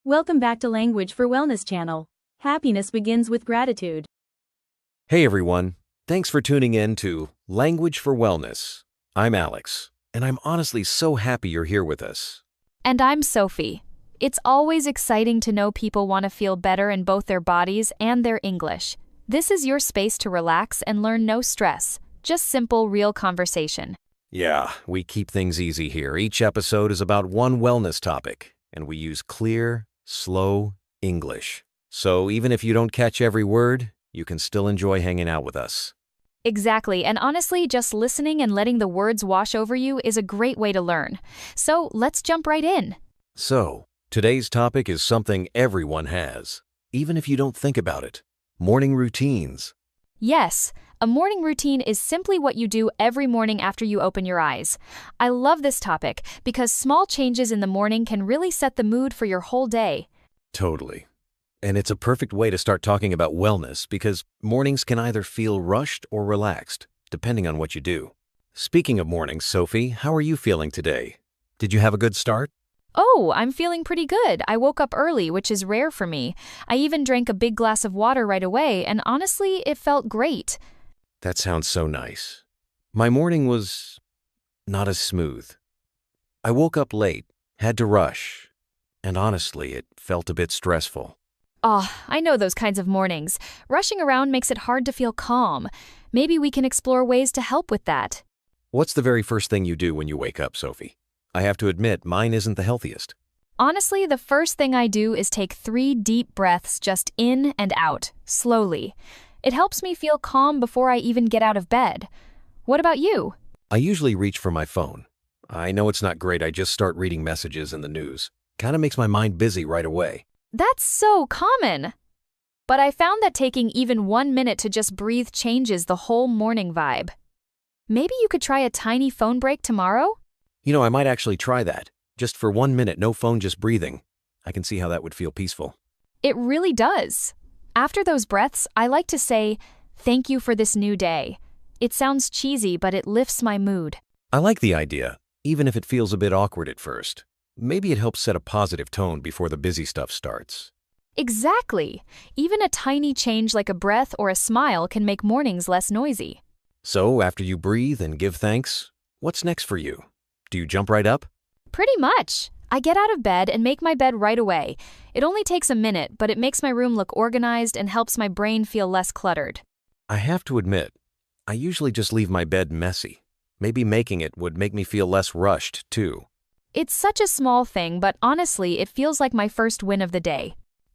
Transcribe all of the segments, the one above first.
Welcome back to Language for Wellness channel. Happiness begins with gratitude. Hey everyone, thanks for tuning in to Language for Wellness. I'm Alex, and I'm honestly so happy you're here with us. And I'm Sophie. It's always exciting to know people want to feel better in both their bodies and their English. This is your space to relax and learn, no stress, just simple, real conversation. Yeah, we keep things easy here. Each episode is about one wellness topic, and we use clear, slow English. So even if you don't catch every word, you can still enjoy hanging out with us. Exactly, and honestly, just listening and letting the words wash over you is a great way to learn. So let's jump right in. So, today's topic is something everyone has, even if you don't think about it. Morning routines. Yes, a morning routine is simply what you do every morning after you open your eyes. I love this topic because small changes in the morning can really set the mood for your whole day. Totally. And it's a perfect way to start talking about wellness because mornings can either feel rushed or relaxed, depending on what you do. Speaking of mornings, Sophie, how are you feeling today? Did you have a good start? Oh, I'm feeling pretty good. I woke up early, which is rare for me. I even drank a big glass of water right away, and honestly, it felt great. That sounds so nice. My morning was not as smooth. I woke up late, had to rush, and honestly, it felt a bit stressful. Oh, I know those kinds of mornings. Rushing around makes it hard to feel calm. Maybe we can explore ways to help with that. What's the very first thing you do when you wake up, Sophie? I have to admit, mine isn't the healthiest. Honestly, the first thing I do is take 3 deep breaths just in and out, slowly. It helps me feel calm before I even get out of bed. What about you? I usually reach for my phone. I know it's not great, I just start reading messages in the news. Kind of makes my mind busy right away. That's so common. But I found that taking even 1 minute to just breathe changes the whole morning vibe. Maybe you could try a tiny phone break tomorrow? I might actually try that. Just for 1 minute, no phone, just breathing. I can see how that would feel peaceful. It really does. After those breaths, I like to say, "Thank you for this new day." It sounds cheesy, but it lifts my mood. I like the idea, even if it feels a bit awkward at first. Maybe it helps set a positive tone before the busy stuff starts. Exactly. Even a tiny change like a breath or a smile can make mornings less noisy. So, after you breathe and give thanks, what's next for you? Do you jump right up? Pretty much. I get out of bed and make my bed right away. It only takes a minute, but it makes my room look organized and helps my brain feel less cluttered. I have to admit, I usually just leave my bed messy. Maybe making it would make me feel less rushed, too. It's such a small thing, but honestly, it feels like my first win of the day.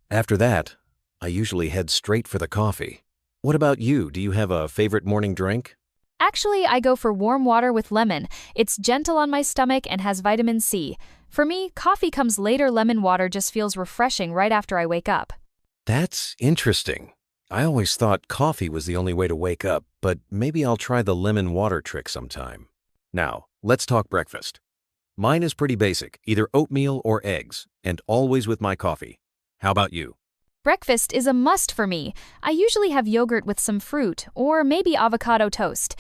After that, I usually head straight for the coffee. What about you? Do you have a favorite morning drink? Actually, I go for warm water with lemon. It's gentle on my stomach and has vitamin C. For me, coffee comes later. Lemon water just feels refreshing right after I wake up. That's interesting. I always thought coffee was the only way to wake up, but maybe I'll try the lemon water trick sometime. Now, let's talk breakfast. Mine is pretty basic, either oatmeal or eggs, and always with my coffee. How about you? Breakfast is a must for me. I usually have yogurt with some fruit, or maybe avocado toast.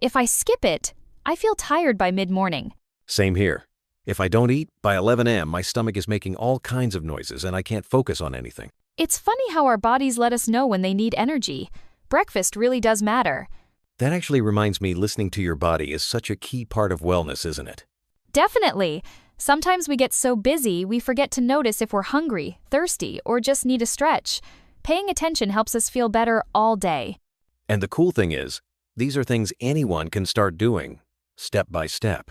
If I skip it, I feel tired by mid-morning. Same here. If I don't eat, by 11 a.m., my stomach is making all kinds of noises and I can't focus on anything. It's funny how our bodies let us know when they need energy. Breakfast really does matter. That actually reminds me, listening to your body is such a key part of wellness, isn't it? Definitely. Sometimes we get so busy, we forget to notice if we're hungry, thirsty, or just need a stretch. Paying attention helps us feel better all day. And the cool thing is, these are things anyone can start doing, step by step.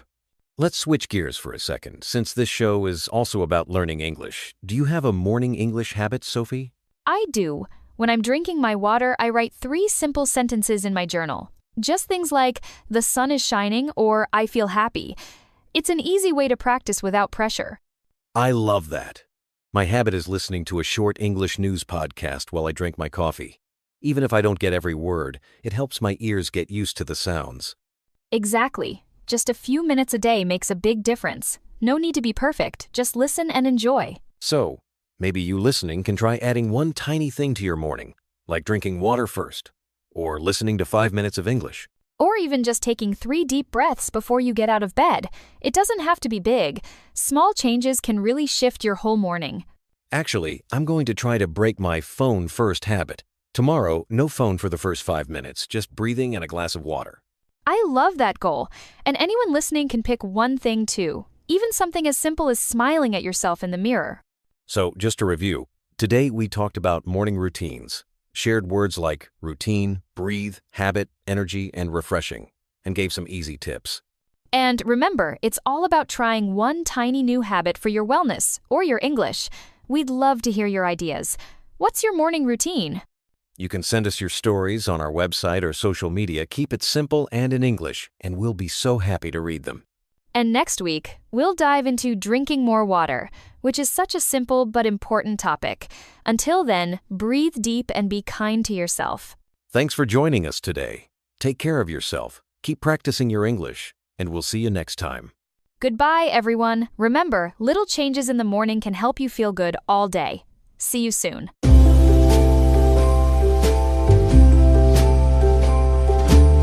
Let's switch gears for a second. Since this show is also about learning English, do you have a morning English habit, Sophie? I do. When I'm drinking my water, I write 3 simple sentences in my journal. Just things like, "The sun is shining," or "I feel happy." It's an easy way to practice without pressure. I love that. My habit is listening to a short English news podcast while I drink my coffee. Even if I don't get every word, it helps my ears get used to the sounds. Exactly. Just a few minutes a day makes a big difference. No need to be perfect, just listen and enjoy. So, maybe you listening can try adding one tiny thing to your morning, like drinking water first, or listening to 5 minutes of English. Or even just taking 3 deep breaths before you get out of bed. It doesn't have to be big. Small changes can really shift your whole morning. Actually, I'm going to try to break my phone first habit. Tomorrow, no phone for the first 5 minutes, just breathing and a glass of water. I love that goal. And anyone listening can pick one thing too, even something as simple as smiling at yourself in the mirror. So, just to review, today we talked about morning routines, shared words like routine, breathe, habit, energy, and refreshing, and gave some easy tips. And remember, it's all about trying one tiny new habit for your wellness or your English. We'd love to hear your ideas. What's your morning routine? You can send us your stories on our website or social media. Keep it simple and in English, and we'll be so happy to read them. And next week, we'll dive into drinking more water, which is such a simple but important topic. Until then, breathe deep and be kind to yourself. Thanks for joining us today. Take care of yourself, keep practicing your English, and we'll see you next time. Goodbye, everyone. Remember, little changes in the morning can help you feel good all day. See you soon.